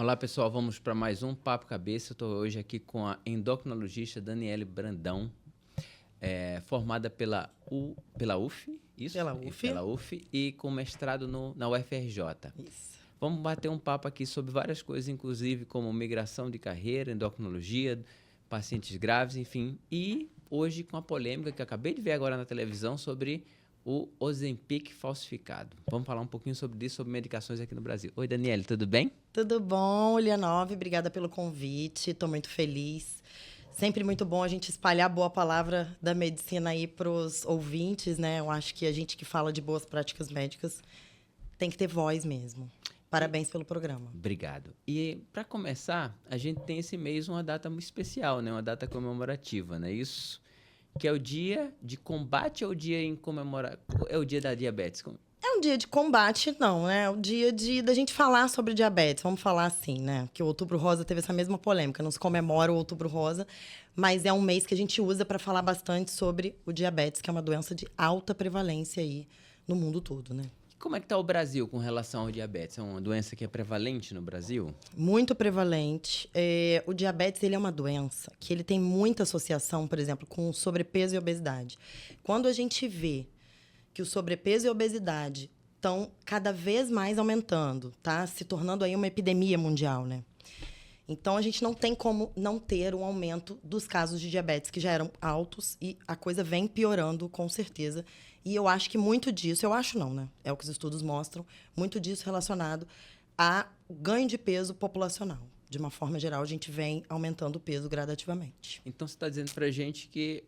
Olá, pessoal. Vamos para mais um Papo Cabeça. Eu estou hoje aqui com a endocrinologista Daniele Brandão, formada pela UF, isso? Pela UF. Pela UF e com mestrado na UFRJ. Isso. Vamos bater um papo aqui sobre várias coisas, inclusive como migração de carreira, endocrinologia, pacientes graves, enfim. E hoje com a polêmica que eu acabei de ver agora na televisão sobre o Ozempic falsificado. Vamos falar um pouquinho sobre isso, sobre medicações aqui no Brasil. Oi, Daniele, tudo bem? Tudo bom, Lianove? Obrigada pelo convite. Estou muito feliz. Sempre muito bom a gente espalhar a boa palavra da medicina aí para os ouvintes, né? Eu acho que a gente que fala de boas práticas médicas tem que ter voz mesmo. Parabéns pelo programa. Obrigado. E, para começar, a gente tem esse mês uma data muito especial, né? Uma data comemorativa, não é isso? Que é o dia de combate ou o dia em comemorar... É o dia da diabetes? É um dia de combate, não, né? É o dia da gente falar sobre diabetes, vamos falar assim, né? Que o Outubro Rosa teve essa mesma polêmica, não se comemora o Outubro Rosa, mas é um mês que a gente usa para falar bastante sobre o diabetes, que é uma doença de alta prevalência aí no mundo todo, né? Como é que está o Brasil com relação ao diabetes? É uma doença que é prevalente no Brasil? Muito prevalente. O diabetes ele é uma doença que ele tem muita associação, por exemplo, com sobrepeso e obesidade. Quando a gente vê que o sobrepeso e a obesidade estão cada vez mais aumentando, tá? Se tornando aí uma epidemia mundial, né? Então, a gente não tem como não ter um aumento dos casos de diabetes que já eram altos e a coisa vem piorando, com certeza. E eu acho que muito disso, eu acho não, né? É o que os estudos mostram, muito disso relacionado a ganho de peso populacional. De uma forma geral, a gente vem aumentando o peso gradativamente. Então, você está dizendo para a gente que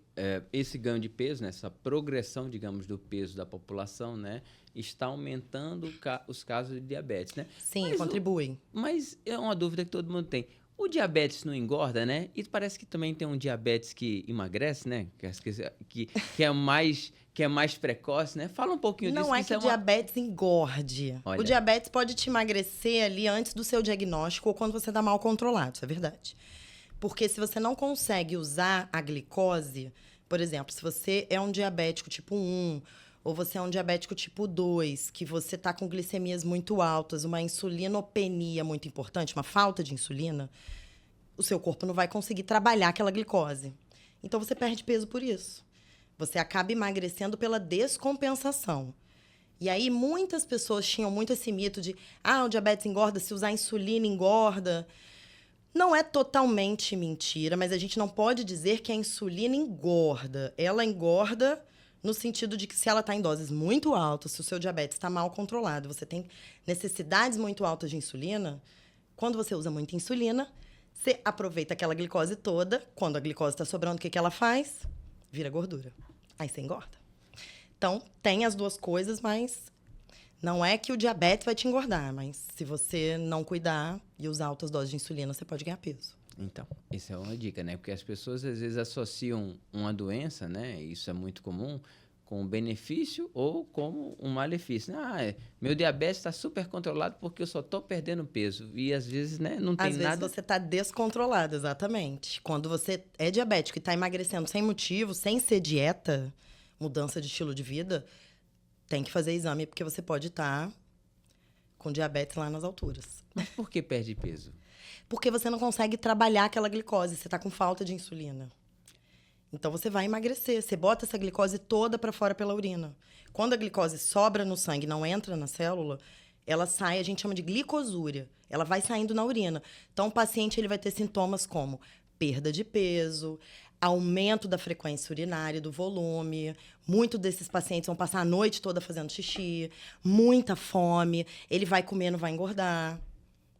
esse ganho de peso, né, essa progressão, digamos, do peso da população, né, está aumentando os casos de diabetes, né? Sim, contribui. Mas é uma dúvida que todo mundo tem. O diabetes não engorda, né? E parece que também tem um diabetes que emagrece, né? Que é mais precoce, né? Fala um pouquinho disso. Não é que o diabetes engorde. Olha. O diabetes pode te emagrecer ali antes do seu diagnóstico ou quando você está mal controlado, isso é verdade. Porque se você não consegue usar a glicose, por exemplo, se você é um diabético tipo 1 ou você é um diabético tipo 2, que você está com glicemias muito altas, uma insulinopenia muito importante, uma falta de insulina, o seu corpo não vai conseguir trabalhar aquela glicose. Então, você perde peso por isso. Você acaba emagrecendo pela descompensação. E aí, muitas pessoas tinham muito esse mito de o diabetes engorda, se usar insulina engorda. Não é totalmente mentira, mas a gente não pode dizer que a insulina engorda. Ela engorda no sentido de que se ela está em doses muito altas, se o seu diabetes está mal controlado, você tem necessidades muito altas de insulina, quando você usa muita insulina, você aproveita aquela glicose toda, quando a glicose está sobrando, o que ela faz? Vira gordura. Aí você engorda. Então, tem as duas coisas, mas não é que o diabetes vai te engordar, mas se você não cuidar e usar altas doses de insulina, você pode ganhar peso. Então, isso é uma dica, né? Porque as pessoas às vezes associam uma doença, né? Isso é muito comum, com um benefício ou como um malefício. Meu diabetes está super controlado porque eu só estou perdendo peso. E às vezes, né, não tem nada... Às vezes você está descontrolado, exatamente. Quando você é diabético e está emagrecendo sem motivo, sem ser dieta, mudança de estilo de vida, tem que fazer exame porque você pode estar com diabetes lá nas alturas. Mas por que perde peso? Porque você não consegue trabalhar aquela glicose, você está com falta de insulina. Então, você vai emagrecer. Você bota essa glicose toda para fora pela urina. Quando a glicose sobra no sangue, não entra na célula, ela sai, a gente chama de glicosúria. Ela vai saindo na urina. Então, o paciente ele vai ter sintomas como perda de peso, aumento da frequência urinária, do volume. Muitos desses pacientes vão passar a noite toda fazendo xixi, muita fome. Ele vai comer, não vai engordar.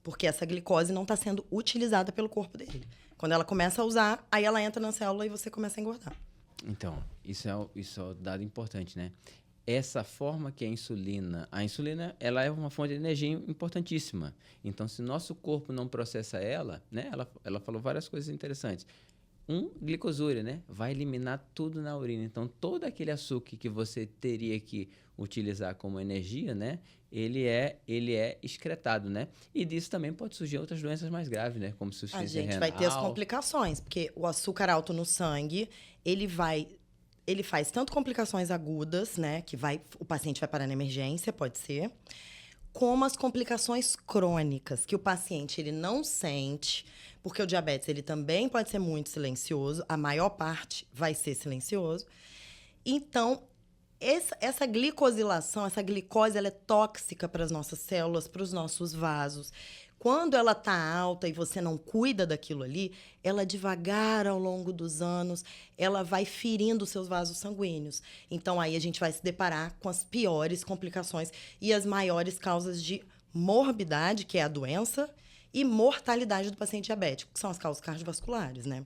Porque essa glicose não está sendo utilizada pelo corpo dele. Quando ela começa a usar, aí ela entra na célula e você começa a engordar. Então, isso é um dado importante, né? Essa forma que a insulina ela é uma fonte de energia importantíssima. Então, se nosso corpo não processa ela, né? Ela falou várias coisas interessantes. Glicosúria, né? Vai eliminar tudo na urina. Então, todo aquele açúcar que você teria que utilizar como energia, né? Ele é excretado, né? E disso também pode surgir outras doenças mais graves, né? Como insuficiência renal. A gente vai ter as complicações, porque o açúcar alto no sangue, ele faz tanto complicações agudas, né? O paciente vai parar na emergência, pode ser, como as complicações crônicas, que o paciente ele não sente, porque o diabetes ele também pode ser muito silencioso, a maior parte vai ser silencioso. Então, essa glicosilação, essa glicose, ela é tóxica para as nossas células, para os nossos vasos. Quando ela está alta e você não cuida daquilo ali, ela devagar ao longo dos anos, ela vai ferindo os seus vasos sanguíneos. Então, aí a gente vai se deparar com as piores complicações e as maiores causas de morbidade, que é a doença, e mortalidade do paciente diabético, que são as causas cardiovasculares, né?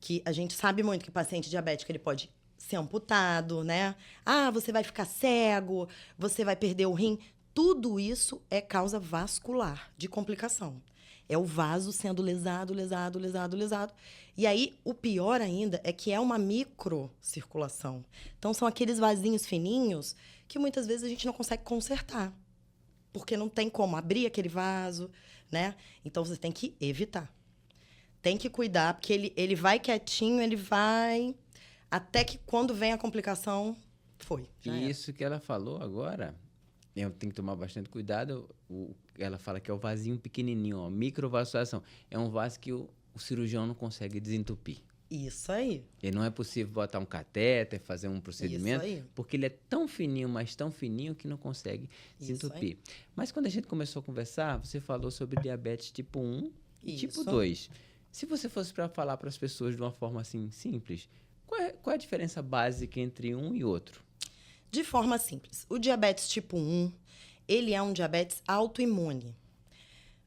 Que a gente sabe muito que o paciente diabético ele pode ser amputado, né? Ah, você vai ficar cego, você vai perder o rim. Tudo isso é causa vascular de complicação. É o vaso sendo lesado. E aí, o pior ainda é que é uma microcirculação. Então, são aqueles vasinhos fininhos que muitas vezes a gente não consegue consertar. Porque não tem como abrir aquele vaso, né? Então, você tem que evitar. Tem que cuidar, porque ele vai quietinho, ele vai... Até que quando vem a complicação, foi. E isso que ela falou agora... Eu tenho que tomar bastante cuidado. Ela fala que é o vasinho pequenininho, ó, microvasculação. É um vaso que o cirurgião não consegue desentupir. Isso aí. E não é possível botar um catéter, fazer um procedimento, Isso aí. porque ele é tão fininho, mas tão fininho que não consegue desentupir. Mas quando a gente começou a conversar, você falou sobre diabetes tipo 1 e tipo 2. Se você fosse para falar para as pessoas de uma forma assim simples, qual é a diferença básica entre um e outro? De forma simples, o diabetes tipo 1, ele é um diabetes autoimune.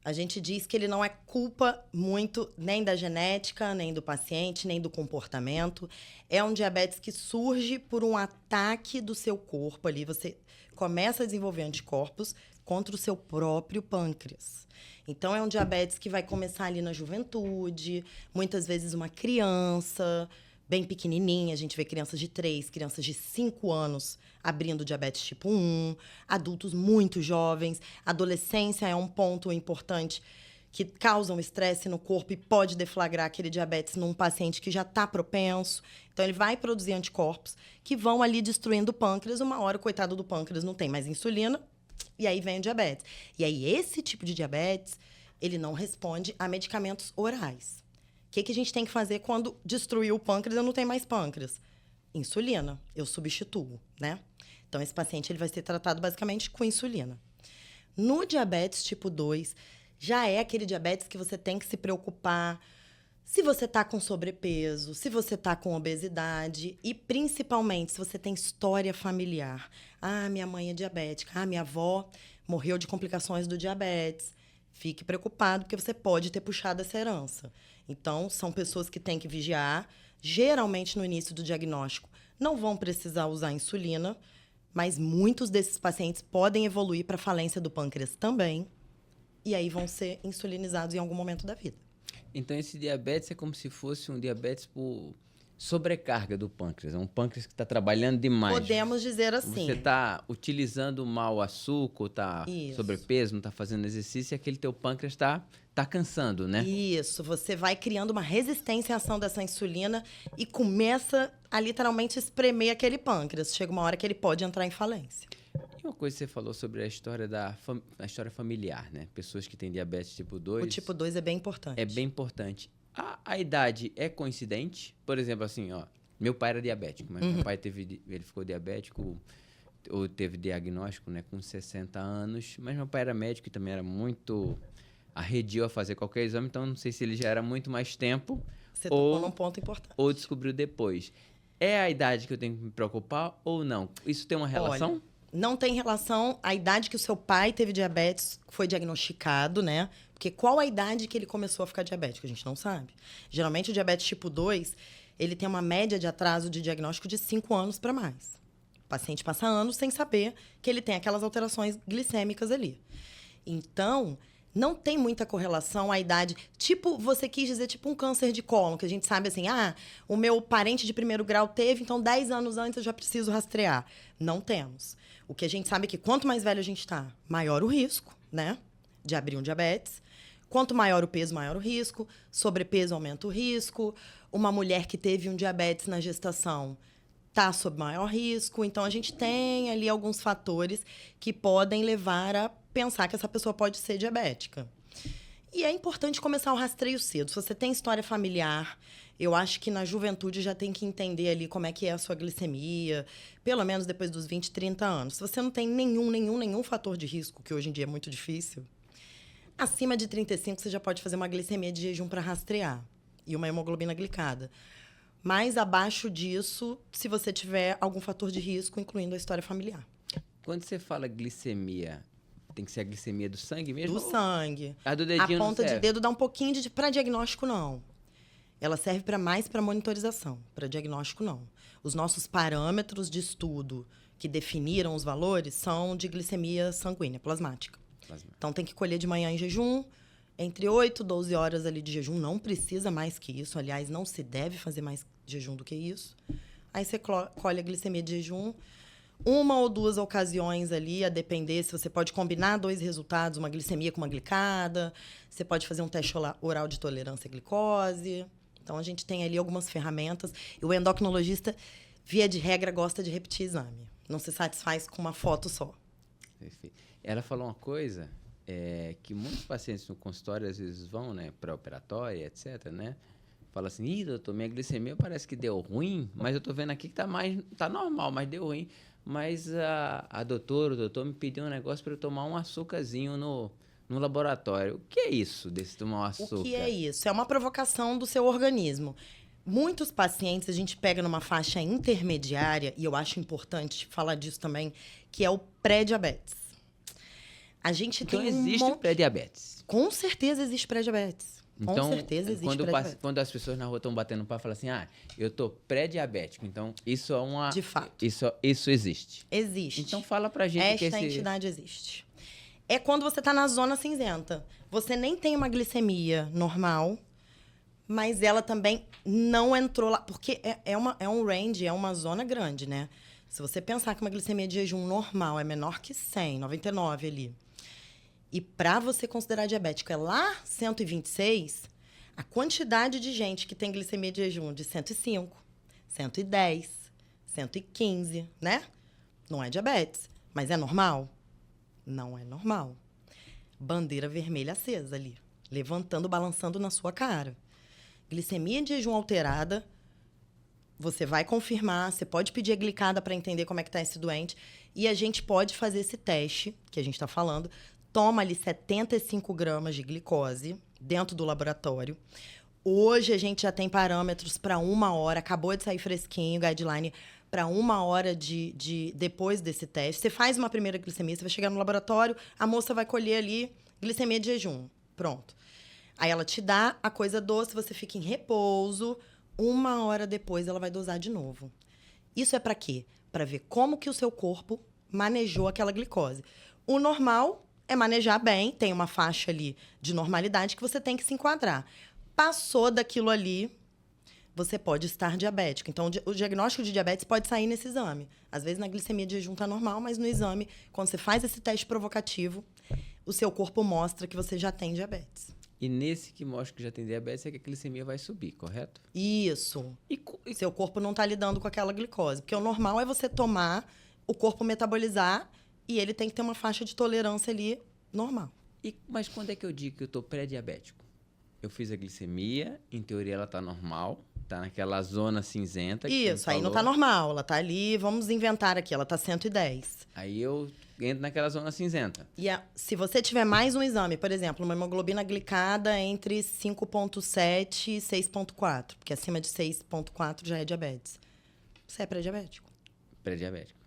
A gente diz que ele não é culpa muito nem da genética, nem do paciente, nem do comportamento. É um diabetes que surge por um ataque do seu corpo ali. Você começa a desenvolver anticorpos contra o seu próprio pâncreas. Então, é um diabetes que vai começar ali na juventude, muitas vezes uma criança... bem pequenininha, a gente vê crianças de 3, crianças de 5 anos abrindo diabetes tipo 1, adultos muito jovens, adolescência é um ponto importante que causa um estresse no corpo e pode deflagrar aquele diabetes num paciente que já está propenso. Então, ele vai produzir anticorpos que vão ali destruindo o pâncreas. Uma hora, o coitado do pâncreas não tem mais insulina e aí vem o diabetes. E aí, esse tipo de diabetes, ele não responde a medicamentos orais. O que a gente tem que fazer quando destruiu o pâncreas e eu não tenho mais pâncreas? Insulina. Eu substituo, né? Então, esse paciente ele vai ser tratado basicamente com insulina. No diabetes tipo 2, já é aquele diabetes que você tem que se preocupar se você está com sobrepeso, se você está com obesidade e, principalmente, se você tem história familiar. Ah, minha mãe é diabética. Ah, minha avó morreu de complicações do diabetes. Fique preocupado, porque você pode ter puxado essa herança. Então, são pessoas que têm que vigiar. Geralmente, no início do diagnóstico, não vão precisar usar insulina, mas muitos desses pacientes podem evoluir para falência do pâncreas também, e aí vão ser insulinizados em algum momento da vida. Então, esse diabetes é como se fosse um diabetes por sobrecarga do pâncreas. É um pâncreas que está trabalhando demais. Podemos dizer assim. Você está utilizando mal o açúcar, está sobrepeso, não está fazendo exercício, e aquele teu pâncreas está cansando, né? Isso. Você vai criando uma resistência à ação dessa insulina e começa a literalmente espremer aquele pâncreas. Chega uma hora que ele pode entrar em falência. E uma coisa que você falou sobre a história a história familiar, né? Pessoas que têm diabetes tipo 2. O tipo 2 é bem importante. É bem importante. A idade é coincidente? Por exemplo, assim, ó, meu pai era diabético, mas meu pai ele ficou diabético ou teve diagnóstico, né, com 60 anos, mas meu pai era médico e também era muito arredio a fazer qualquer exame, então não sei se ele já era muito mais tempo. Você tocou num ponto importante. Ou descobriu depois. É a idade que eu tenho que me preocupar ou não? Isso tem uma relação? Olha, não tem relação. A idade que o seu pai teve diabetes foi diagnosticado, né? Porque qual a idade que ele começou a ficar diabético? A gente não sabe. Geralmente, o diabetes tipo 2, ele tem uma média de atraso de diagnóstico de 5 anos para mais. O paciente passa anos sem saber que ele tem aquelas alterações glicêmicas ali. Então, não tem muita correlação à idade. Tipo, você quis dizer, tipo um câncer de cólon, que a gente sabe assim, o meu parente de primeiro grau teve, então 10 anos antes eu já preciso rastrear. Não temos. O que a gente sabe é que quanto mais velho a gente está, maior o risco, né, de abrir um diabetes. Quanto maior o peso, maior o risco. Sobrepeso aumenta o risco. Uma mulher que teve um diabetes na gestação está sob maior risco. Então, a gente tem ali alguns fatores que podem levar a pensar que essa pessoa pode ser diabética. E é importante começar o rastreio cedo. Se você tem história familiar, eu acho que na juventude já tem que entender ali como é que é a sua glicemia, pelo menos depois dos 20, 30 anos. Se você não tem nenhum fator de risco, que hoje em dia é muito difícil, acima de 35 você já pode fazer uma glicemia de jejum para rastrear e uma hemoglobina glicada. Mas abaixo disso, se você tiver algum fator de risco, incluindo a história familiar. Quando você fala glicemia, tem que ser a glicemia do sangue mesmo? Do sangue. A do dedinho A ponta não de serve? dedo dá um pouquinho de... Para diagnóstico, não. Ela serve mais para monitorização. Para diagnóstico, não. Os nossos parâmetros de estudo que definiram os valores são de glicemia sanguínea, plasmática. Então, tem que colher de manhã em jejum, entre 8 e 12 horas ali de jejum. Não precisa mais que isso. Aliás, não se deve fazer mais jejum do que isso. Aí você colhe a glicemia de jejum. Uma ou duas ocasiões ali, a depender se você pode combinar 2 resultados, uma glicemia com uma glicada. Você pode fazer um teste oral de tolerância à glicose. Então, a gente tem ali algumas ferramentas. E o endocrinologista, via de regra, gosta de repetir exame. Não se satisfaz com uma foto só. Perfeito. Ela falou uma coisa que muitos pacientes no consultório às vezes vão, né, pré-operatória, etc, né? Fala assim, ih, doutor, minha glicemia parece que deu ruim, mas eu tô vendo aqui que tá normal, mas deu ruim. Mas o doutor me pediu um negócio para eu tomar um açúcarzinho no laboratório. O que é isso desse tomar um açúcar? O que é isso? É uma provocação do seu organismo. Muitos pacientes a gente pega numa faixa intermediária, e eu acho importante falar disso também, que é o pré-diabetes. A gente então tem existe pré-diabetes? Com certeza existe pré-diabetes. Então, com certeza existe pré-diabetes. Quando as pessoas na rua estão batendo papo, falam assim, eu tô pré-diabético. Então, isso é uma... De fato. Isso existe. Existe. Então, fala pra gente Esta entidade existe. É quando você está na zona cinzenta. Você nem tem uma glicemia normal, mas ela também não entrou lá. Porque é um range, é uma zona grande, né? Se você pensar que uma glicemia de jejum normal é menor que 100, 99 ali, e para você considerar diabético é lá 126, a quantidade de gente que tem glicemia de jejum de 105, 110, 115, né? Não é diabetes, mas é normal? Não é normal. Bandeira vermelha acesa ali, levantando, balançando na sua cara. Glicemia de jejum alterada, você vai confirmar, você pode pedir a glicada para entender como é que está esse doente, e a gente pode fazer esse teste, que a gente está falando, toma ali 75 gramas de glicose dentro do laboratório. Hoje a gente já tem parâmetros para 1 hora, acabou de sair fresquinho, guideline para 1 hora depois desse teste. Você faz uma primeira glicemia, você vai chegar no laboratório, a moça vai colher ali glicemia de jejum. Pronto. Aí ela te dá a coisa doce, você fica em repouso. 1 hora depois ela vai dosar de novo. Isso é para quê? Para ver como que o seu corpo manejou aquela glicose. O normal é manejar bem, tem uma faixa ali de normalidade que você tem que se enquadrar. Passou daquilo ali, você pode estar diabético. Então, o diagnóstico de diabetes pode sair nesse exame. Às vezes, na glicemia de jejum está normal, mas no exame, quando você faz esse teste provocativo, o seu corpo mostra que você já tem diabetes. E nesse que mostra que já tem diabetes é que a glicemia vai subir, correto? Isso. E seu corpo não está lidando com aquela glicose. Porque o normal é você tomar, o corpo metabolizar, e ele tem que ter uma faixa de tolerância ali normal. Mas quando é que eu digo que eu estou pré-diabético? Eu fiz a glicemia, em teoria ela está normal, está naquela zona cinzenta. Isso, aí não está normal, ela está ali, vamos inventar aqui, ela está 110. Aí eu entro naquela zona cinzenta. E se você tiver mais um exame, por exemplo, uma hemoglobina glicada entre 5,7 e 6,4, porque acima de 6,4 já é diabetes. Você é pré-diabético. Pré-diabético.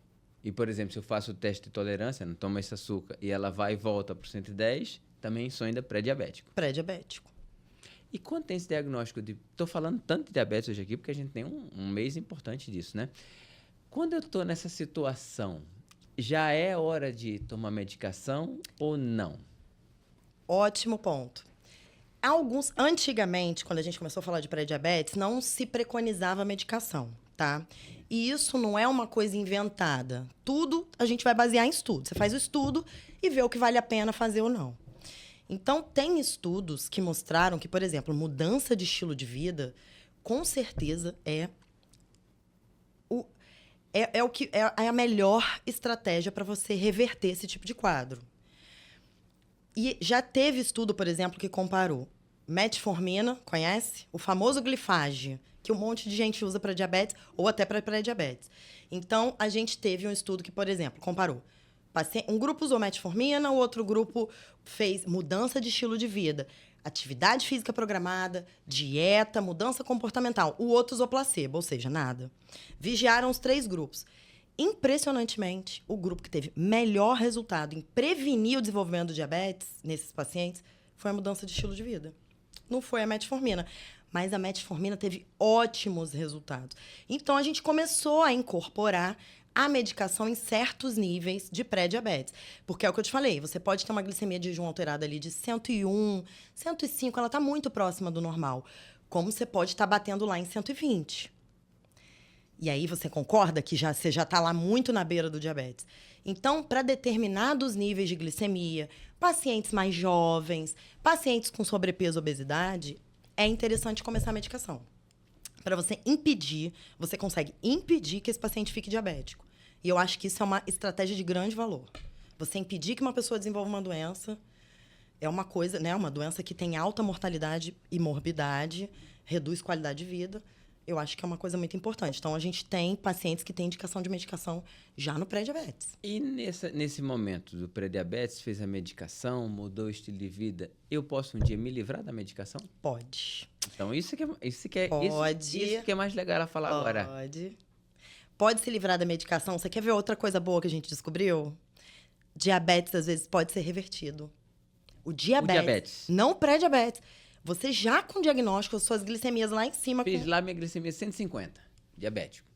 E, por exemplo, se eu faço o teste de tolerância, não tomo esse açúcar, e ela vai e volta para 110, também sou ainda pré-diabético. Pré-diabético. E quando tem esse diagnóstico de... Estou falando tanto de diabetes hoje aqui, porque a gente tem um mês importante disso, né? Quando eu estou nessa situação, já é hora de tomar medicação ou não? Ótimo ponto. Antigamente, quando a gente começou a falar de pré-diabetes, não se preconizava medicação, tá? E isso não é uma coisa inventada. Tudo a gente vai basear em estudo. Você faz o estudo e vê o que vale a pena fazer ou não. Então, tem estudos que mostraram que, por exemplo, mudança de estilo de vida, com certeza é a melhor estratégia para você reverter esse tipo de quadro. E já teve estudo, por exemplo, que comparou metformina, conhece? O famoso glifage, que um monte de gente usa para diabetes ou até para pré-diabetes. Então, a gente teve um estudo que, por exemplo, comparou. Um grupo usou metformina, o outro grupo fez mudança de estilo de vida, atividade física programada, dieta, mudança comportamental. O outro usou placebo, ou seja, nada. Vigiaram os 3 grupos. Impressionantemente, o grupo que teve melhor resultado em prevenir o desenvolvimento do diabetes nesses pacientes foi a mudança de estilo de vida. Não foi a metformina, mas a metformina teve ótimos resultados. Então, a gente começou a incorporar a medicação em certos níveis de pré-diabetes. Porque é o que eu te falei, você pode ter uma glicemia de jejum alterada ali de 101, 105, ela está muito próxima do normal. Como você pode estar batendo lá em 120. E aí você concorda que você já está lá muito na beira do diabetes. Então, para determinados níveis de glicemia, pacientes mais jovens, pacientes com sobrepeso e obesidade, é interessante começar a medicação. Para você impedir, você consegue impedir que esse paciente fique diabético. E eu acho que isso é uma estratégia de grande valor. Você impedir que uma pessoa desenvolva uma doença é uma coisa, né? Uma doença que tem alta mortalidade e morbidade, reduz qualidade de vida. Eu acho que é uma coisa muito importante. Então, a gente tem pacientes que têm indicação de medicação já no pré-diabetes. E nesse momento do pré-diabetes, fez a medicação, mudou o estilo de vida, eu posso um dia me livrar da medicação? Pode. Então, Pode. isso que é mais legal ela falar agora. Pode se livrar da medicação. Você quer ver outra coisa boa que a gente descobriu? Diabetes, às vezes, pode ser revertido. O diabetes. Não o pré-diabetes. Você já com diagnóstico, as suas glicemias lá em cima... Fiz lá minha glicemia 150, diabético.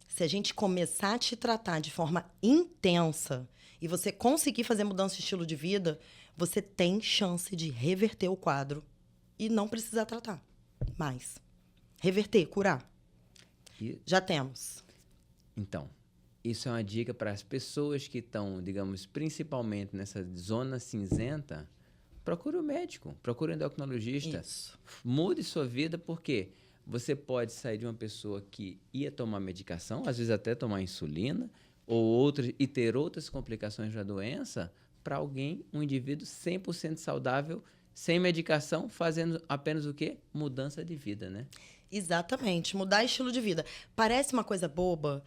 Se a gente começar a te tratar de forma intensa e você conseguir fazer mudança de estilo de vida, você tem chance de reverter o quadro e não precisar tratar mais. Reverter, curar. Já temos. Então, isso é uma dica para as pessoas que estão, digamos, principalmente nessa zona cinzenta. Procure um médico, procure um endocrinologista. Isso. Mude sua vida, porque você pode sair de uma pessoa que ia tomar medicação, às vezes até tomar insulina, e ter outras complicações da doença, para um indivíduo 100% saudável, sem medicação, fazendo apenas o quê? Mudança de vida, né? Exatamente, mudar estilo de vida. Parece uma coisa boba,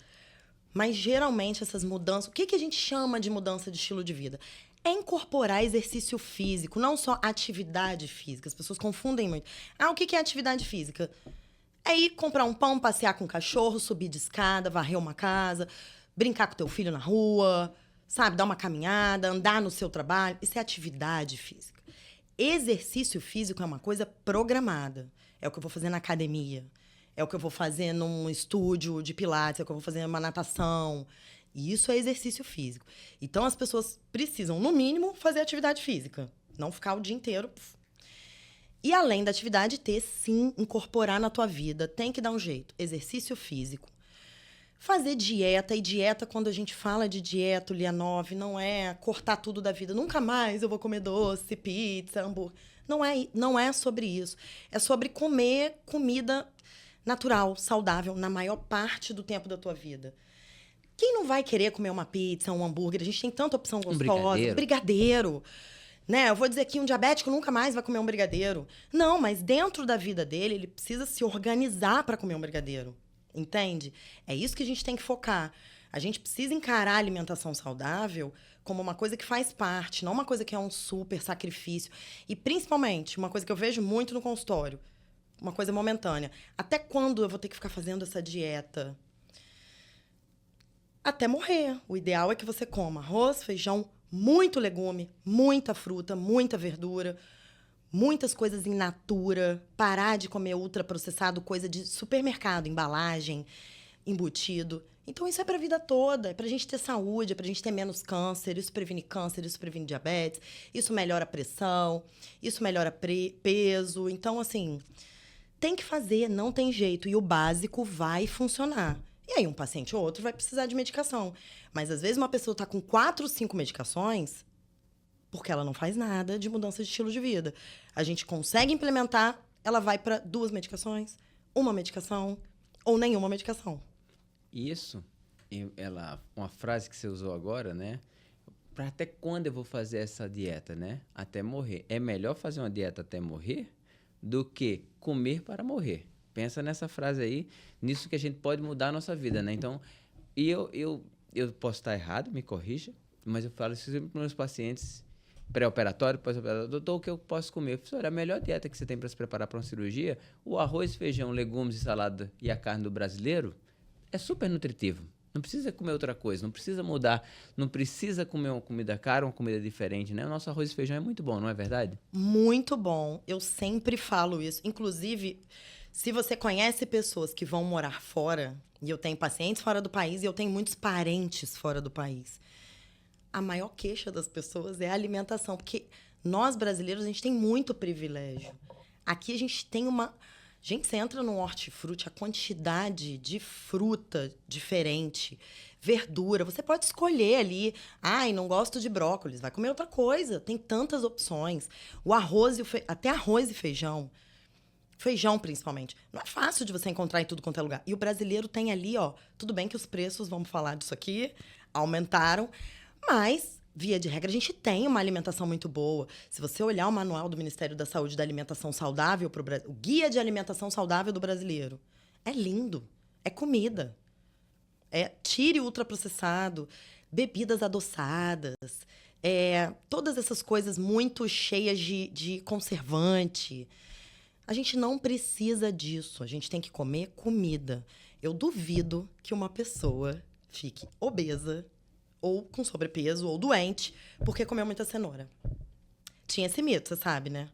mas geralmente essas mudanças... O que a gente chama de mudança de estilo de vida? É incorporar exercício físico, não só atividade física. As pessoas confundem muito. O que é atividade física? É ir comprar um pão, passear com o cachorro, subir de escada, varrer uma casa, brincar com teu filho na rua, sabe? Dar uma caminhada, andar no seu trabalho. Isso é atividade física. Exercício físico é uma coisa programada. É o que eu vou fazer na academia. É o que eu vou fazer num estúdio de pilates. É o que eu vou fazer numa natação. E isso é exercício físico. Então, as pessoas precisam, no mínimo, fazer atividade física. Não ficar o dia inteiro. E, além da atividade, sim, incorporar na tua vida. Tem que dar um jeito. Exercício físico. Fazer dieta. E dieta, quando a gente fala de dieta, Lianove, não é cortar tudo da vida. Nunca mais eu vou comer doce, pizza, hambúrguer. Não é sobre isso. É sobre comer comida natural, saudável, na maior parte do tempo da tua vida. Quem não vai querer comer uma pizza, um hambúrguer? A gente tem tanta opção gostosa. Um brigadeiro. Né? Eu vou dizer que um diabético nunca mais vai comer um brigadeiro. Não, mas dentro da vida dele, ele precisa se organizar para comer um brigadeiro. Entende? É isso que a gente tem que focar. A gente precisa encarar a alimentação saudável como uma coisa que faz parte, não uma coisa que é um super sacrifício. E, principalmente, uma coisa que eu vejo muito no consultório, uma coisa momentânea. Até quando eu vou ter que ficar fazendo essa dieta? Até morrer. O ideal é que você coma arroz, feijão, muito legume, muita fruta, muita verdura, muitas coisas in natura, parar de comer ultraprocessado, coisa de supermercado, embalagem, embutido. Então, isso é para a vida toda, é para a gente ter saúde, é para a gente ter menos câncer, isso previne diabetes, isso melhora a pressão, isso melhora peso. Então, assim, tem que fazer, não tem jeito. E o básico vai funcionar. E aí, um paciente ou outro vai precisar de medicação. Mas, às vezes, uma pessoa está com 4, 5 medicações porque ela não faz nada de mudança de estilo de vida. A gente consegue implementar, ela vai para 2 medicações, 1 medicação ou nenhuma medicação. Isso, uma frase que você usou agora, né? para até quando eu vou fazer essa dieta, né? Até morrer. É melhor fazer uma dieta até morrer do que comer para morrer. Pensa nessa frase aí, nisso que a gente pode mudar a nossa vida, né? Então, eu posso estar errado, me corrija, mas eu falo isso sempre para os meus pacientes, pré-operatório, pós-operatório, doutor, o que eu posso comer? Eu falo, olha, a melhor dieta que você tem para se preparar para uma cirurgia, o arroz, feijão, legumes e salada e a carne do brasileiro é super nutritivo. Não precisa comer outra coisa, não precisa mudar, não precisa comer uma comida cara, uma comida diferente, né? O nosso arroz e feijão é muito bom, não é verdade? Muito bom. Eu sempre falo isso. Inclusive, se você conhece pessoas que vão morar fora, e eu tenho pacientes fora do país, e eu tenho muitos parentes fora do país, a maior queixa das pessoas é a alimentação. Porque nós, brasileiros, a gente tem muito privilégio. Aqui a gente tem uma... Gente, você entra no hortifruti, a quantidade de fruta diferente, verdura, você pode escolher ali. Ai, não gosto de brócolis, vai comer outra coisa. Tem tantas opções. O arroz até arroz e feijão. Feijão, principalmente. Não é fácil de você encontrar em tudo quanto é lugar. E o brasileiro tem ali, ó... Tudo bem que os preços, vamos falar disso aqui, aumentaram. Mas, via de regra, a gente tem uma alimentação muito boa. Se você olhar o manual do Ministério da Saúde da Alimentação Saudável para o Brasil, o Guia de Alimentação Saudável do Brasileiro, é lindo. É comida. Tire o ultraprocessado, bebidas adoçadas, todas essas coisas muito cheias de conservante. A gente não precisa disso. A gente tem que comer comida. Eu duvido que uma pessoa fique obesa, ou com sobrepeso, ou doente, porque comeu muita cenoura. Tinha esse mito, você sabe, né?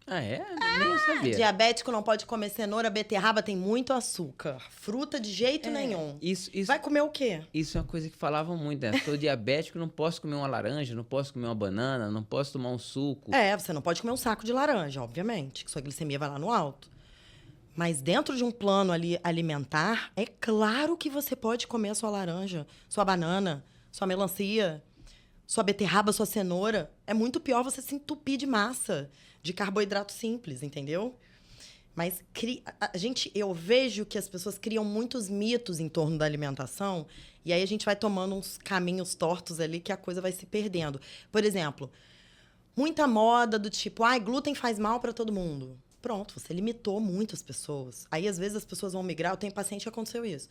Ah, é? Nem eu sabia. Diabético não pode comer cenoura, beterraba tem muito açúcar. Fruta de jeito nenhum. Isso, Vai comer o quê? isso é uma coisa que falavam muito, né? Sou diabético, não posso comer uma laranja, não posso comer uma banana, não posso tomar um suco. Você não pode comer um saco de laranja, obviamente, que sua glicemia vai lá no alto. Mas dentro de um plano ali alimentar, é claro que você pode comer a sua laranja, sua banana, sua melancia, sua beterraba, sua cenoura. É muito pior você se entupir de massa, de carboidrato simples, entendeu? Mas eu vejo que as pessoas criam muitos mitos em torno da alimentação e aí a gente vai tomando uns caminhos tortos ali que a coisa vai se perdendo. Por exemplo, muita moda do tipo, glúten faz mal para todo mundo. Pronto, você limitou muito as pessoas. Aí, às vezes, as pessoas vão migrar. Eu tenho paciente que aconteceu isso.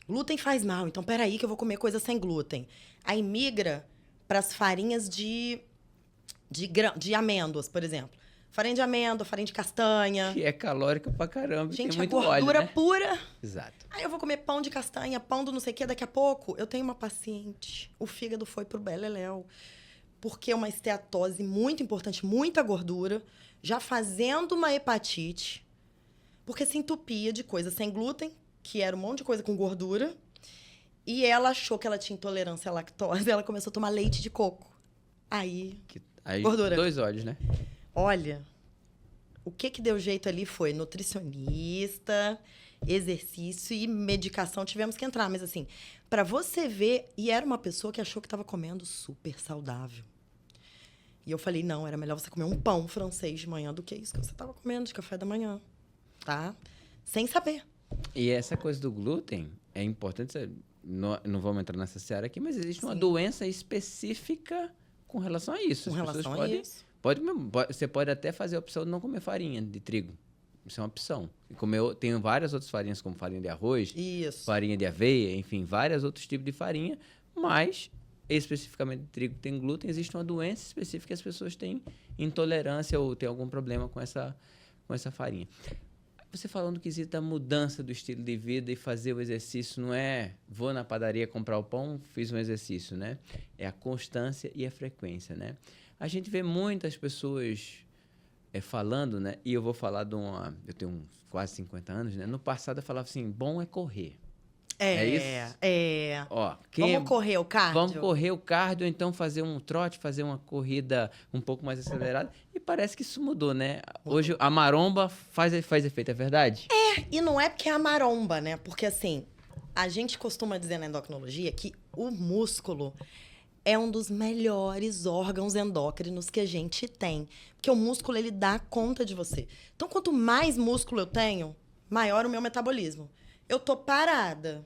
Glúten faz mal, então peraí que eu vou comer coisa sem glúten. Aí migra para as farinhas de amêndoas, por exemplo. Farinha de amêndoa, farinha de castanha. Que é calórico pra caramba. Gente, tem muito gordura óleo, né? pura. Exato. Aí eu vou comer pão de castanha, pão do não sei o quê. Daqui a pouco, eu tenho uma paciente. O fígado foi pro beleléu. Porque é uma esteatose muito importante, muita gordura, já fazendo uma hepatite. Porque se entupia de coisa sem glúten, que era um monte de coisa com gordura. E ela achou que ela tinha intolerância à lactose. Ela começou a tomar leite de coco. Aí gordura. 2 olhos, né? Olha, o que deu jeito ali foi nutricionista, exercício e medicação. Tivemos que entrar, mas assim, para você ver... E era uma pessoa que achou que estava comendo super saudável. E eu falei, não, era melhor você comer um pão francês de manhã do que isso que você estava comendo de café da manhã, tá? Sem saber. E essa coisa do glúten é importante, não vamos entrar nessa seara aqui, mas existe uma Sim. doença específica com relação a isso. Com relação a isso. Você pode até fazer a opção de não comer farinha de trigo. Isso é uma opção. Tem várias outras farinhas, como farinha de arroz, Isso. farinha de aveia, enfim, vários outros tipos de farinha, mas especificamente de trigo que tem glúten, existe uma doença específica que as pessoas têm intolerância ou têm algum problema com essa farinha. Você falando que existe a mudança do estilo de vida e fazer o exercício, não é vou na padaria comprar o pão, fiz um exercício, né? É a constância e a frequência, né? A gente vê muitas pessoas falando, né? E eu vou falar eu tenho quase 50 anos, né? No passado eu falava assim, bom é correr. É isso? Ó, Vamos correr o cardio? Vamos correr o cardio, ou então fazer um trote, fazer uma corrida um pouco mais acelerada. E parece que isso mudou, né? Hoje a maromba faz efeito, é verdade? E não é porque é a maromba, né? Porque, assim, a gente costuma dizer na endocrinologia que o músculo é um dos melhores órgãos endócrinos que a gente tem. Porque o músculo, ele dá conta de você. Então, quanto mais músculo eu tenho, maior o meu metabolismo. Eu tô parada.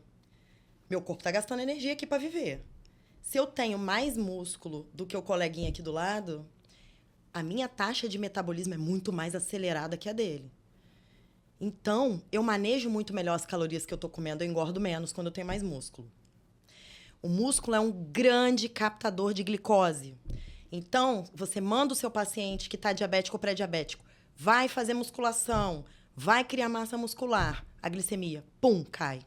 Meu corpo tá gastando energia aqui para viver. Se eu tenho mais músculo do que o coleguinha aqui do lado, a minha taxa de metabolismo é muito mais acelerada que a dele. Então, eu manejo muito melhor as calorias que eu tô comendo, eu engordo menos quando eu tenho mais músculo. O músculo é um grande captador de glicose. Então, você manda o seu paciente que está diabético ou pré-diabético, vai fazer musculação, vai criar massa muscular, a glicemia, pum, cai.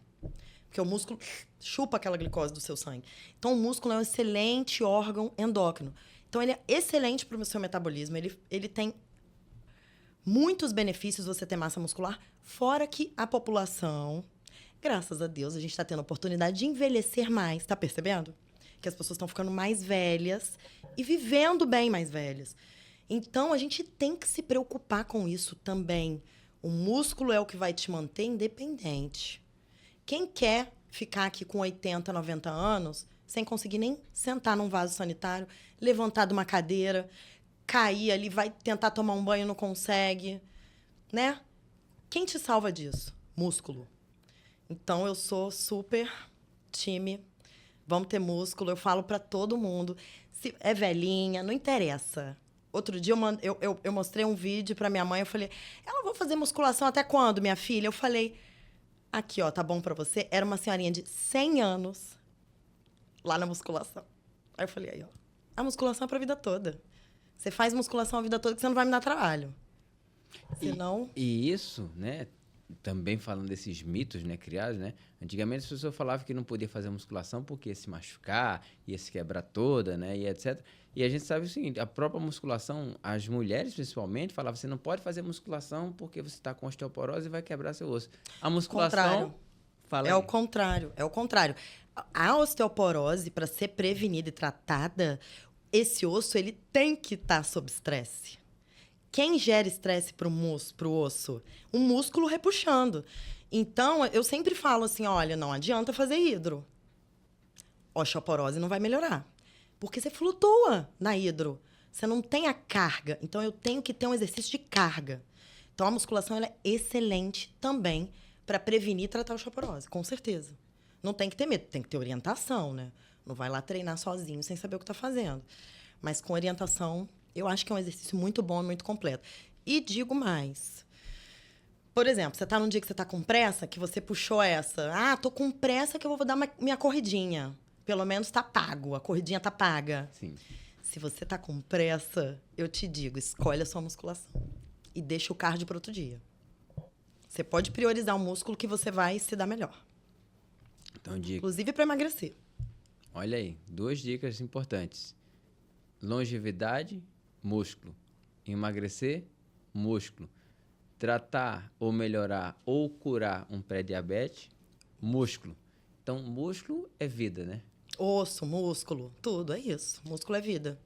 Porque o músculo chupa aquela glicose do seu sangue. Então, o músculo é um excelente órgão endócrino. Então, ele é excelente para o seu metabolismo. Ele tem muitos benefícios você ter massa muscular, fora que a população, graças a Deus, a gente está tendo a oportunidade de envelhecer mais. Tá percebendo? Que as pessoas estão ficando mais velhas e vivendo bem mais velhas. Então, a gente tem que se preocupar com isso também. O músculo é o que vai te manter independente. Quem quer ficar aqui com 80, 90 anos, sem conseguir nem sentar num vaso sanitário, levantar de uma cadeira, cair ali, vai tentar tomar um banho, não consegue, né? Quem te salva disso? Músculo. Então, eu sou super time. Vamos ter músculo. Eu falo para todo mundo. Se é velhinha, não interessa. Outro dia eu mostrei um vídeo para minha mãe. Eu falei, ela vai fazer musculação até quando, minha filha? Eu falei, aqui, ó, tá bom para você? Era uma senhorinha de 100 anos lá na musculação. Aí eu falei, aí, ó, a musculação é pra vida toda. Você faz musculação a vida toda que você não vai me dar trabalho. Senão... E isso, né? Também falando desses mitos, né, criados, né? Antigamente as pessoas falavam que não podia fazer musculação porque ia se machucar, ia se quebrar toda, né, e etc. E a gente sabe o seguinte, a própria musculação, as mulheres principalmente, falavam, você não pode fazer musculação porque você está com osteoporose e vai quebrar seu osso. A musculação... Fala é aí. o contrário, é o contrário. A osteoporose, para ser prevenida e tratada, esse osso ele tem que estar sob estresse. Quem gera estresse para o osso? O músculo repuxando. Então, eu sempre falo assim, olha, não adianta fazer hidro. Osteoporose não vai melhorar. Porque você flutua na hidro. Você não tem a carga. Então, eu tenho que ter um exercício de carga. Então, a musculação ela é excelente também para prevenir e tratar a osteoporose, com certeza. Não tem que ter medo, tem que ter orientação, né? Não vai lá treinar sozinho sem saber o que está fazendo. Mas com orientação... Eu acho que é um exercício muito bom e muito completo. E digo mais. Por exemplo, você está num dia que você está com pressa, que você puxou essa. Ah, tô com pressa que eu vou dar minha corridinha. Pelo menos tá pago, a corridinha tá paga. Sim. Se você tá com pressa, eu te digo, escolhe a sua musculação. E deixa o cardio para outro dia. Você pode priorizar o músculo que você vai se dar melhor. Então, dica. Inclusive para emagrecer. Olha aí, 2 dicas importantes. Longevidade, músculo. Emagrecer, músculo. Tratar ou melhorar ou curar um pré-diabetes, músculo. Então, músculo é vida, né? Osso, músculo, tudo, é isso. Músculo é vida.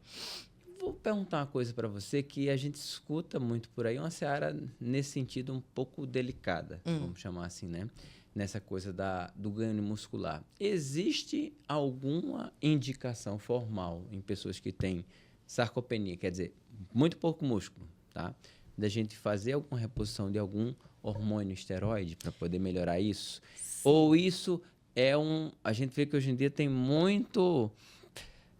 Vou perguntar uma coisa para você que a gente escuta muito por aí, uma seara nesse sentido um pouco delicada, vamos chamar assim, né? Nessa coisa do ganho muscular. Existe alguma indicação formal em pessoas que têm sarcopenia, quer dizer, muito pouco músculo, tá? Da gente fazer alguma reposição de algum hormônio esteroide para poder melhorar isso? Sim. Ou isso é a gente vê que hoje em dia tem muito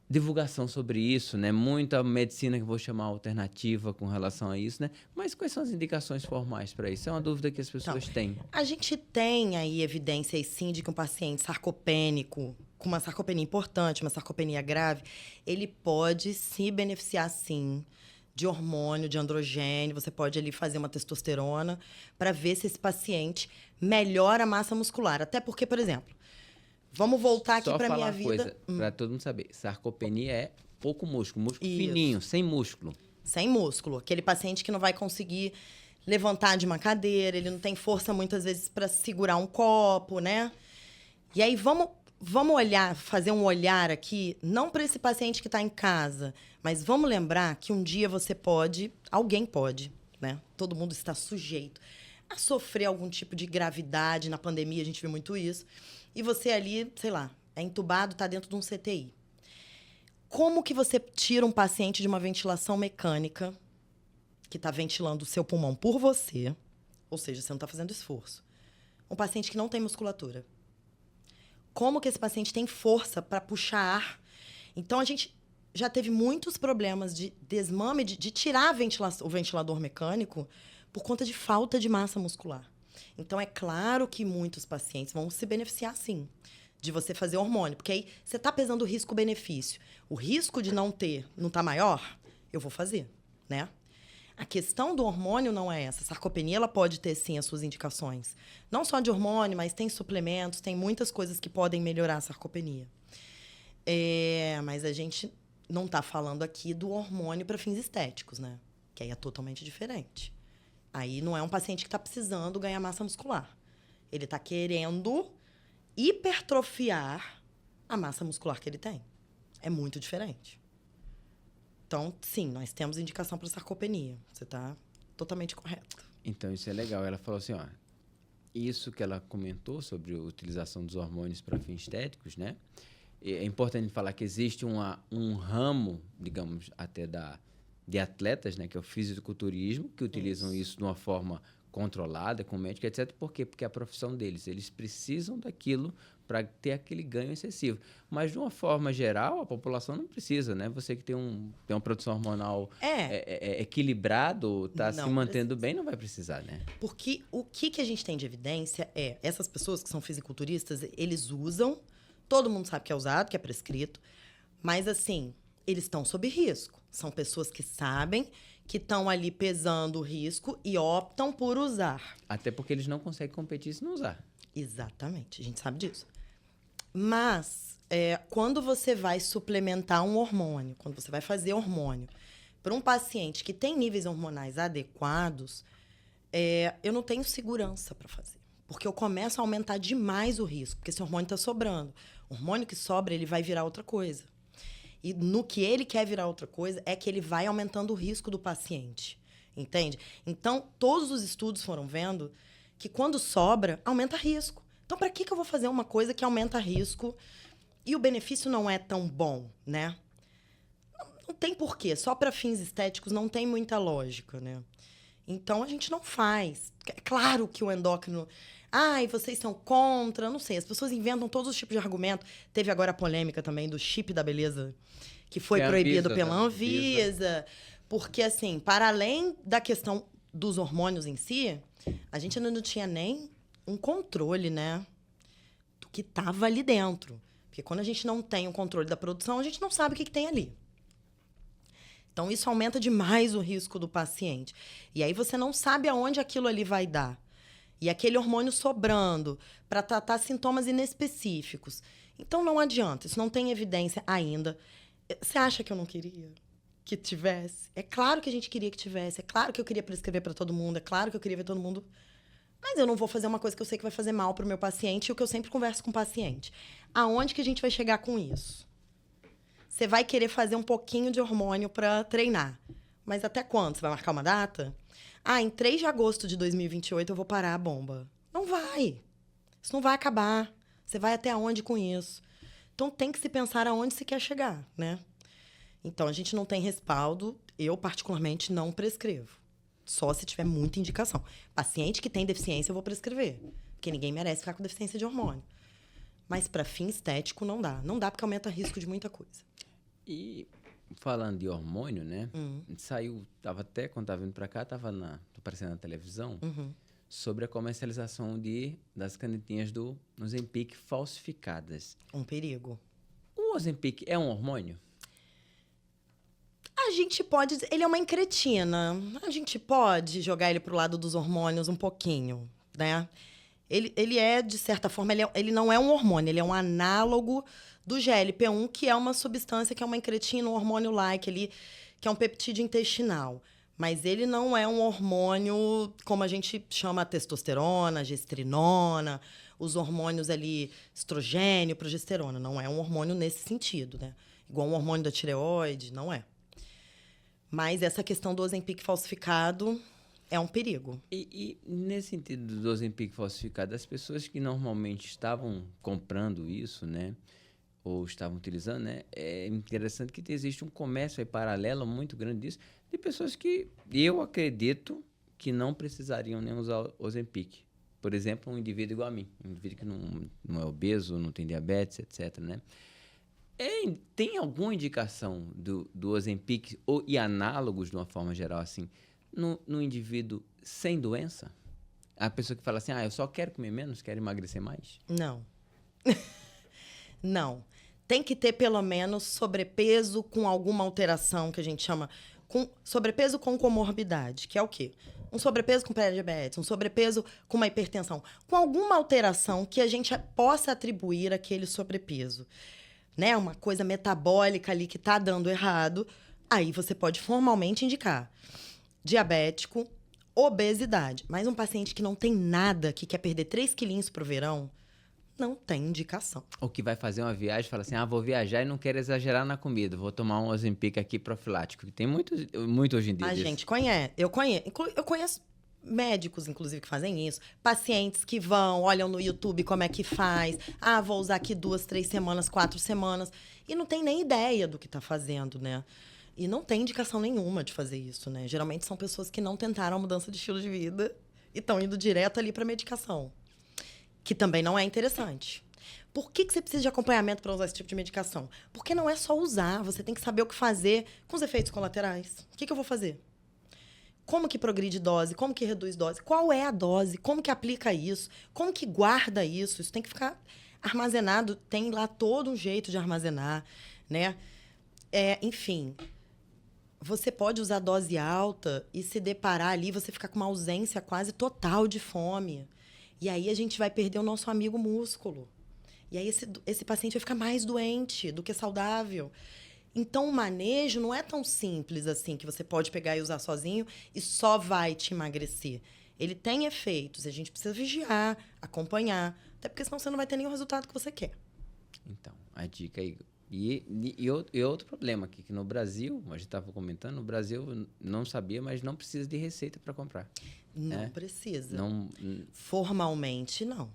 divulgação sobre isso, né? Muita medicina que eu vou chamar alternativa com relação a isso, né? Mas quais são as indicações formais para isso? É uma dúvida que as pessoas têm. A gente tem aí evidências, sim, de que um paciente sarcopênico, com uma sarcopenia importante, uma sarcopenia grave, ele pode se beneficiar, sim, de hormônio, de androgênio. Você pode ali fazer uma testosterona para ver se esse paciente melhora a massa muscular. Até porque, por exemplo, vamos voltar aqui para minha vida. Só falar uma coisa, para todo mundo saber. Sarcopenia é pouco músculo. Músculo Isso. fininho, sem músculo. Sem músculo. Aquele paciente que não vai conseguir levantar de uma cadeira, ele não tem força, muitas vezes, para segurar um copo, né? E aí, vamos olhar, fazer um olhar aqui, não para esse paciente que está em casa, mas vamos lembrar que um dia alguém pode, né? Todo mundo está sujeito a sofrer algum tipo de gravidade. Na pandemia, a gente viu muito isso. E você ali, sei lá, é entubado, está dentro de um CTI. Como que você tira um paciente de uma ventilação mecânica, que está ventilando o seu pulmão por você, ou seja, você não está fazendo esforço, um paciente que não tem musculatura? Como que esse paciente tem força para puxar ar Então, a gente já teve muitos problemas de desmame, de tirar o ventilador mecânico por conta de falta de massa muscular. Então, é claro que muitos pacientes vão se beneficiar, sim, de você fazer hormônio. Porque aí você está pesando o risco-benefício. O risco de não tá maior, eu vou fazer, né? A questão do hormônio não é essa. A sarcopenia, ela pode ter, sim, as suas indicações. Não só de hormônio, mas tem suplementos, tem muitas coisas que podem melhorar a sarcopenia. Mas a gente não está falando aqui do hormônio para fins estéticos, né? Que aí é totalmente diferente. Aí não é um paciente que está precisando ganhar massa muscular. Ele está querendo hipertrofiar a massa muscular que ele tem. É muito diferente. Então, sim, nós temos indicação para sarcopenia. Você está totalmente correto. Então, isso é legal. Ela falou assim, ó, isso que ela comentou sobre a utilização dos hormônios para fins estéticos, né? É importante falar que existe um ramo, digamos, até de atletas, né, que é o fisiculturismo, que utilizam isso de uma forma controlada, com médico, etc. Por quê? Porque é a profissão deles. Eles precisam daquilo para ter aquele ganho excessivo. Mas, de uma forma geral, a população não precisa, né? Você que tem uma produção hormonal equilibrado, está se mantendo bem, não vai precisar, né? Porque o que a gente tem de evidência é essas pessoas que são fisiculturistas, eles usam, todo mundo sabe que é usado, que é prescrito, mas, assim, eles estão sob risco. São pessoas que sabem que estão ali pesando o risco e optam por usar. Até porque eles não conseguem competir se não usar. Exatamente, a gente sabe disso. Mas, quando você vai suplementar um hormônio, quando você vai fazer hormônio para um paciente que tem níveis hormonais adequados, eu não tenho segurança para fazer. Porque eu começo a aumentar demais o risco, porque esse hormônio está sobrando. O hormônio que sobra, ele vai virar outra coisa. E no que ele quer virar outra coisa, é que ele vai aumentando o risco do paciente. Entende? Então, todos os estudos foram vendo que quando sobra, aumenta risco. Então, para que eu vou fazer uma coisa que aumenta risco e o benefício não é tão bom, né? Não tem porquê. Só para fins estéticos não tem muita lógica, né? Então, a gente não faz. É claro que o endócrino... Ai, vocês são contra, não sei. As pessoas inventam todos os tipos de argumento. Teve agora a polêmica também do chip da beleza, que foi proibido pela Anvisa. Porque, assim, para além da questão dos hormônios em si, a gente ainda não tinha nem um controle, né? Do que estava ali dentro. Porque quando a gente não tem o controle da produção, a gente não sabe o que tem ali. Então, isso aumenta demais o risco do paciente. E aí você não sabe aonde aquilo ali vai dar. E aquele hormônio sobrando para tratar sintomas inespecíficos. Então, não adianta. Isso não tem evidência ainda. Você acha que eu não queria que tivesse? É claro que a gente queria que tivesse. É claro que eu queria prescrever para todo mundo. É claro que eu queria ver todo mundo. Mas eu não vou fazer uma coisa que eu sei que vai fazer mal para o meu paciente e o que eu sempre converso com o paciente. Aonde que a gente vai chegar com isso? Você vai querer fazer um pouquinho de hormônio para treinar. Mas até quando? Você vai marcar uma data? Em 3 de agosto de 2028 eu vou parar a bomba. Não vai. Isso não vai acabar. Você vai até aonde com isso? Então, tem que se pensar aonde se quer chegar, né? Então, a gente não tem respaldo. Eu, particularmente, não prescrevo. Só se tiver muita indicação. Paciente que tem deficiência, eu vou prescrever. Porque ninguém merece ficar com deficiência de hormônio. Mas, para fim estético, não dá. Não dá porque aumenta risco de muita coisa. E... falando de hormônio, né? Saiu, tava até quando tava vindo para cá, tava aparecendo na televisão, sobre a comercialização das canetinhas do Ozempic falsificadas. Um perigo. O Ozempic é um hormônio? A gente pode... Ele é uma incretina. A gente pode jogar ele pro lado dos hormônios um pouquinho, né? Ele é, de certa forma, ele não é um hormônio, ele é um análogo do GLP-1, que é uma substância que é uma incretina, um hormônio-like ali, que é um peptídeo intestinal. Mas ele não é um hormônio como a gente chama a testosterona, gestrinona, os hormônios ali, estrogênio, progesterona. Não é um hormônio nesse sentido, né? Igual um hormônio da tireoide, não é. Mas essa questão do Ozempic falsificado é um perigo. E nesse sentido do Ozempic falsificado, as pessoas que normalmente estavam comprando isso, né? Ou estavam utilizando, né? É interessante que existe um comércio aí paralelo muito grande disso, de pessoas que eu acredito que não precisariam nem usar o Ozempic. Por exemplo, um indivíduo igual a mim, um indivíduo que não é obeso, não tem diabetes, etc, né? Tem alguma indicação do Ozempic e análogos, de uma forma geral, assim, no indivíduo sem doença? A pessoa que fala assim, eu só quero comer menos, quero emagrecer mais? Não. Não. Tem que ter, pelo menos, sobrepeso com alguma alteração, que a gente chama... sobrepeso com comorbidade, que é o quê? Um sobrepeso com pré-diabetes, um sobrepeso com uma hipertensão. Com alguma alteração que a gente possa atribuir aquele sobrepeso. Né? Uma coisa metabólica ali que está dando errado. Aí você pode formalmente indicar diabético, obesidade. Mas um paciente que não tem nada, que quer perder 3 quilinhos pro verão, não tem indicação. Ou que vai fazer uma viagem e fala assim, vou viajar e não quero exagerar na comida, vou tomar um Ozempic aqui profilático. Tem muito hoje em dia A disso. gente conhece. Eu conheço médicos, inclusive, que fazem isso. Pacientes que vão, olham no YouTube como é que faz. Vou usar aqui 2, 3 semanas, 4 semanas. E não tem nem ideia do que tá fazendo, né? E não tem indicação nenhuma de fazer isso, né? Geralmente são pessoas que não tentaram a mudança de estilo de vida e estão indo direto ali pra medicação. Que também não é interessante. Por que você precisa de acompanhamento para usar esse tipo de medicação? Porque não é só usar, você tem que saber o que fazer com os efeitos colaterais. O que eu vou fazer? Como que progride dose? Como que reduz dose? Qual é a dose? Como que aplica isso? Como que guarda isso? Isso tem que ficar armazenado. Tem lá todo um jeito de armazenar, né? Enfim, você pode usar dose alta e se deparar ali, você ficar com uma ausência quase total de fome. E aí a gente vai perder o nosso amigo músculo. E aí esse paciente vai ficar mais doente do que saudável. Então, o manejo não é tão simples assim, que você pode pegar e usar sozinho e só vai te emagrecer. Ele tem efeitos, a gente precisa vigiar, acompanhar, até porque senão você não vai ter nenhum resultado que você quer. Então, a dica aí. E outro problema aqui, que no Brasil, a gente estava comentando, no Brasil não sabia, mas não precisa de receita para comprar. Não precisa. Não, formalmente, não.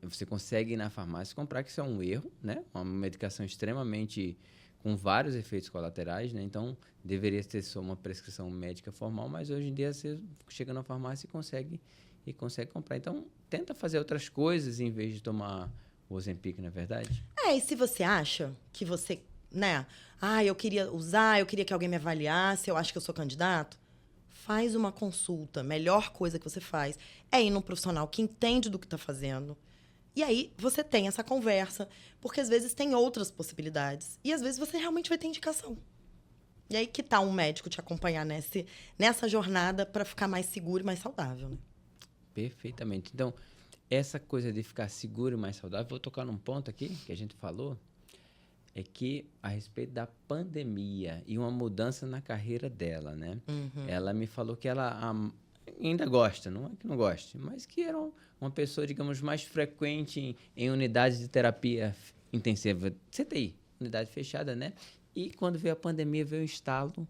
Você consegue ir na farmácia comprar, que isso é um erro, né? Uma medicação extremamente com vários efeitos colaterais, né? Então, deveria ter só uma prescrição médica formal, mas hoje em dia você chega na farmácia e consegue comprar. Então, tenta fazer outras coisas em vez de tomar o Ozempic, não é verdade? E se você acha que você, né? Eu queria usar, eu queria que alguém me avaliasse, eu acho que eu sou candidato. Faz uma consulta. Melhor coisa que você faz é ir num profissional que entende do que está fazendo. E aí, você tem essa conversa. Porque, às vezes, tem outras possibilidades. E, às vezes, você realmente vai ter indicação. E aí, que tal um médico te acompanhar nessa jornada para ficar mais seguro e mais saudável, né? Perfeitamente. Então, essa coisa de ficar seguro e mais saudável, vou tocar num ponto aqui que a gente falou, é que a respeito da pandemia e uma mudança na carreira dela, né? Uhum. Ela me falou que ela ainda gosta, não é que não goste, mas que era uma pessoa, digamos, mais frequente em unidades de terapia intensiva, CTI, unidade fechada, né? E quando veio a pandemia, veio o instalo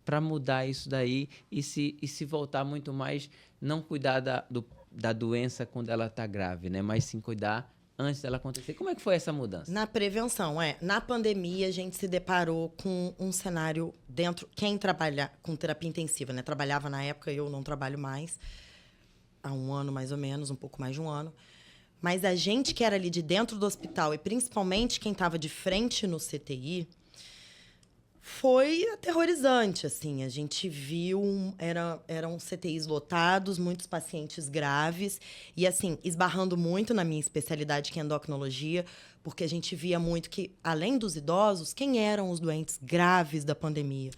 para mudar isso daí e se voltar muito mais, não cuidar da doença quando ela está grave, né? Mas sim cuidar antes dela acontecer. Como é que foi essa mudança? Na prevenção, Na pandemia, a gente se deparou com um cenário dentro... Quem trabalha com terapia intensiva, né? Trabalhava na época, eu não trabalho mais. Há 1 ano, mais ou menos, um pouco mais de 1 ano. Mas a gente que era ali de dentro do hospital, e principalmente quem estava de frente no CTI, foi aterrorizante, assim. A gente viu... Eram CTIs lotados, muitos pacientes graves. E, assim, esbarrando muito na minha especialidade, que é endocrinologia, porque a gente via muito que, além dos idosos, quem eram os doentes graves da pandemia?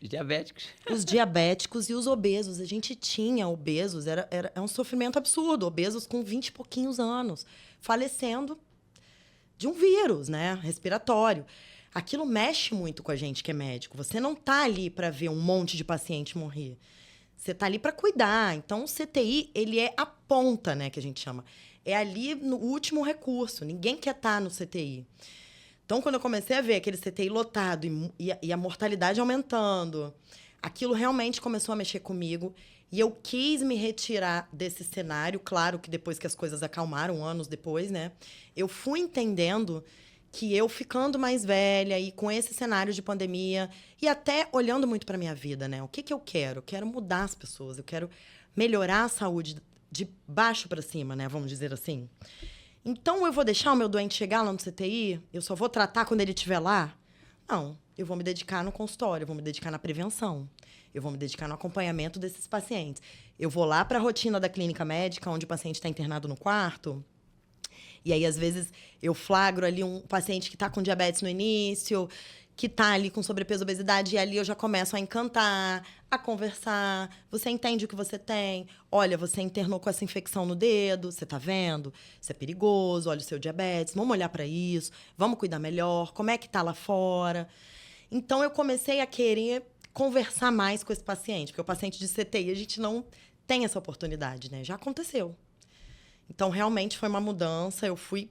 Os diabéticos. Os diabéticos e os obesos. A gente tinha obesos, era um sofrimento absurdo. Obesos com 20 e pouquinhos anos, falecendo de um vírus, né? Respiratório. Aquilo mexe muito com a gente que é médico. Você não tá ali para ver um monte de paciente morrer. Você tá ali para cuidar. Então, o CTI, ele é a ponta, né, que a gente chama. É ali no último recurso. Ninguém quer estar no CTI. Então, quando eu comecei a ver aquele CTI lotado e a mortalidade aumentando, aquilo realmente começou a mexer comigo. E eu quis me retirar desse cenário. Claro que depois que as coisas acalmaram, anos depois, né? Eu fui entendendo que eu ficando mais velha e com esse cenário de pandemia e até olhando muito para minha vida, né? O que eu quero? Eu quero mudar as pessoas, eu quero melhorar a saúde de baixo para cima, né? Vamos dizer assim. Então, eu vou deixar o meu doente chegar lá no CTI? Eu só vou tratar quando ele estiver lá? Não, eu vou me dedicar no consultório, eu vou me dedicar na prevenção. Eu vou me dedicar no acompanhamento desses pacientes. Eu vou lá para a rotina da clínica médica, onde o paciente está internado no quarto. E aí, às vezes, eu flagro ali um paciente que está com diabetes no início, que está ali com sobrepeso, obesidade, e ali eu já começo a encantar, a conversar. Você entende o que você tem? Olha, você internou com essa infecção no dedo, você está vendo? Isso é perigoso, olha o seu diabetes, vamos olhar para isso, vamos cuidar melhor, como é que está lá fora? Então, eu comecei a querer conversar mais com esse paciente, porque o paciente de CTI, a gente não tem essa oportunidade, né? Já aconteceu. Então, realmente foi uma mudança, eu fui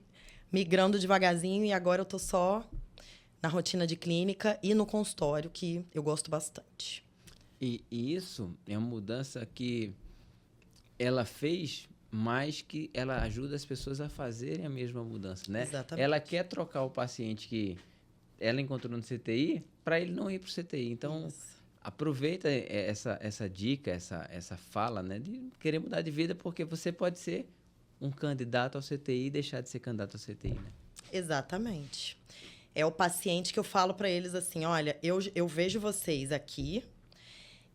migrando devagarzinho e agora eu tô só na rotina de clínica e no consultório, que eu gosto bastante. E isso é uma mudança que ela fez, mas que ela ajuda as pessoas a fazerem a mesma mudança, né? Exatamente. Ela quer trocar o paciente que ela encontrou no CTI para ele não ir para o CTI. Então, aproveita essa dica, essa fala, né? De querer mudar de vida, porque você pode ser um candidato ao CTI e deixar de ser candidato ao CTI, né? Exatamente. É o paciente que eu falo para eles assim, olha, eu vejo vocês aqui,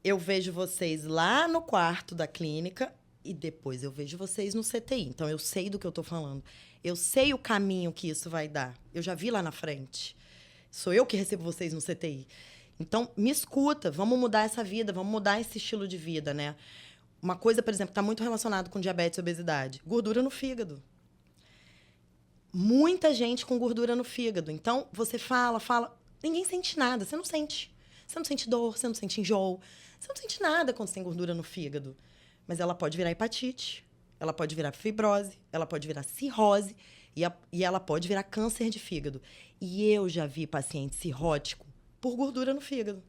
eu vejo vocês lá no quarto da clínica e depois eu vejo vocês no CTI. Então, eu sei do que eu tô falando. Eu sei o caminho que isso vai dar. Eu já vi lá na frente. Sou eu que recebo vocês no CTI. Então, me escuta, vamos mudar essa vida, vamos mudar esse estilo de vida, né? Uma coisa, por exemplo, que está muito relacionado com diabetes e obesidade. Gordura no fígado. Muita gente com gordura no fígado. Então, você fala, ninguém sente nada. Você não sente. Você não sente dor, você não sente enjoo. Você não sente nada quando você tem gordura no fígado. Mas ela pode virar hepatite, ela pode virar fibrose, ela pode virar cirrose e ela pode virar câncer de fígado. E eu já vi paciente cirrótico por gordura no fígado.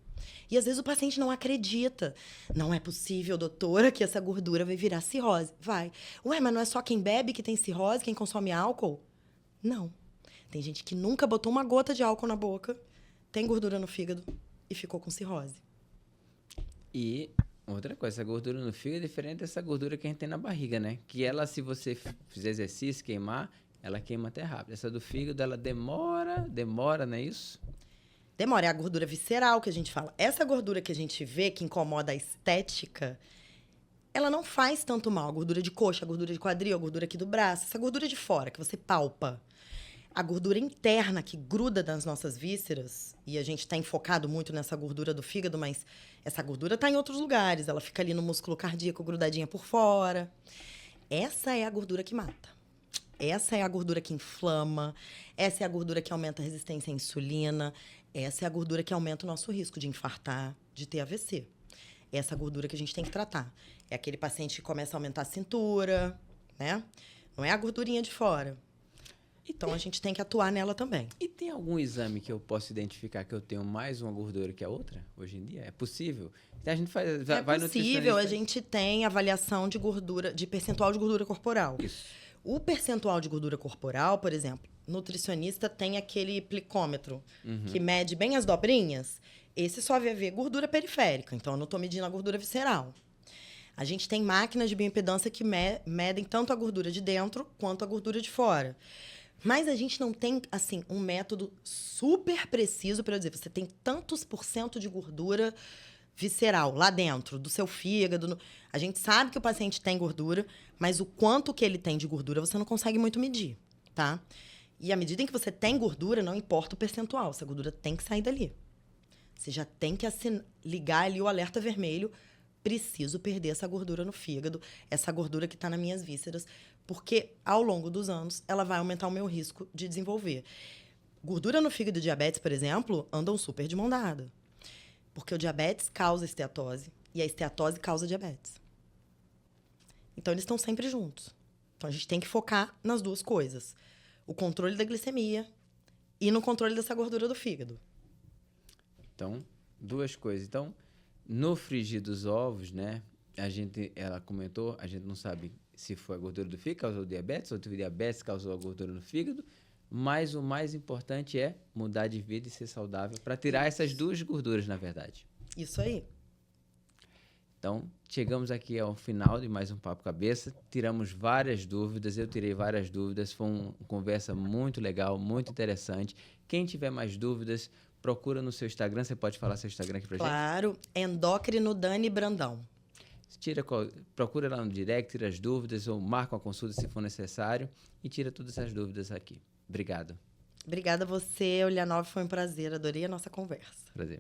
E às vezes o paciente não acredita. Não é possível, doutora, que essa gordura vai virar cirrose. Vai. Ué, mas não é só quem bebe que tem cirrose, quem consome álcool? Não. Tem gente que nunca botou uma gota de álcool na boca, tem gordura no fígado e ficou com cirrose. E outra coisa, essa gordura no fígado é diferente dessa gordura que a gente tem na barriga, né? Que ela, se você fizer exercício, queimar, ela queima até rápido. Essa do fígado, ela demora, não é isso? Demora, é a gordura visceral que a gente fala. Essa gordura que a gente vê, que incomoda a estética, ela não faz tanto mal. A gordura de coxa, a gordura de quadril, a gordura aqui do braço, essa gordura de fora, que você palpa. A gordura interna, que gruda nas nossas vísceras, e a gente está enfocado muito nessa gordura do fígado, mas essa gordura está em outros lugares. Ela fica ali no músculo cardíaco, grudadinha por fora. Essa é a gordura que mata. Essa é a gordura que inflama. Essa é a gordura que aumenta a resistência à insulina. Essa é a gordura que aumenta o nosso risco de infartar, de ter AVC. Essa gordura que a gente tem que tratar. É aquele paciente que começa a aumentar a cintura, né? Não é a gordurinha de fora. Então, a gente tem que atuar nela também. E tem algum exame que eu posso identificar que eu tenho mais uma gordura que a outra, hoje em dia? É possível? Então, a gente faz, É vai possível, a gente tem avaliação de gordura, de percentual de gordura corporal. Isso. O percentual de gordura corporal, por exemplo, nutricionista tem aquele plicômetro que mede bem as dobrinhas. Esse só vai ver gordura periférica, então eu não estou medindo a gordura visceral. A gente tem máquinas de bioimpedância que medem tanto a gordura de dentro quanto a gordura de fora. Mas a gente não tem, assim, um método super preciso para dizer, você tem tantos % de gordura visceral lá dentro, do seu fígado. A gente sabe que o paciente tem gordura, mas o quanto que ele tem de gordura você não consegue muito medir, tá? E à medida em que você tem gordura, não importa o percentual, essa gordura tem que sair dali. Você já tem que ligar ali o alerta vermelho. Preciso perder essa gordura no fígado, essa gordura que está nas minhas vísceras, porque ao longo dos anos ela vai aumentar o meu risco de desenvolver. Gordura no fígado e diabetes, por exemplo, andam super de mão dada. Porque o diabetes causa esteatose e a esteatose causa diabetes. Então, eles estão sempre juntos. Então, a gente tem que focar nas duas coisas. O controle da glicemia e no controle dessa gordura do fígado. Então, duas coisas. Então, no frigir dos ovos, né? Ela comentou, a gente não sabe se foi a gordura do fígado que causou o diabetes, ou o diabetes causou a gordura no fígado, mas o mais importante é mudar de vida e ser saudável para tirar essas duas gorduras, na verdade. Isso aí. Então, chegamos aqui ao final de mais um Papo Cabeça, tiramos várias dúvidas, eu tirei várias dúvidas, foi uma conversa muito legal, muito interessante. Quem tiver mais dúvidas, procura no seu Instagram, você pode falar seu Instagram aqui pra gente? Claro, Endócrino Dani Brandão. Procura lá no direct, tira as dúvidas ou marca uma consulta se for necessário e tira todas essas dúvidas aqui. Obrigado. Obrigada a você, Ulianova, foi um prazer, adorei a nossa conversa. Prazer.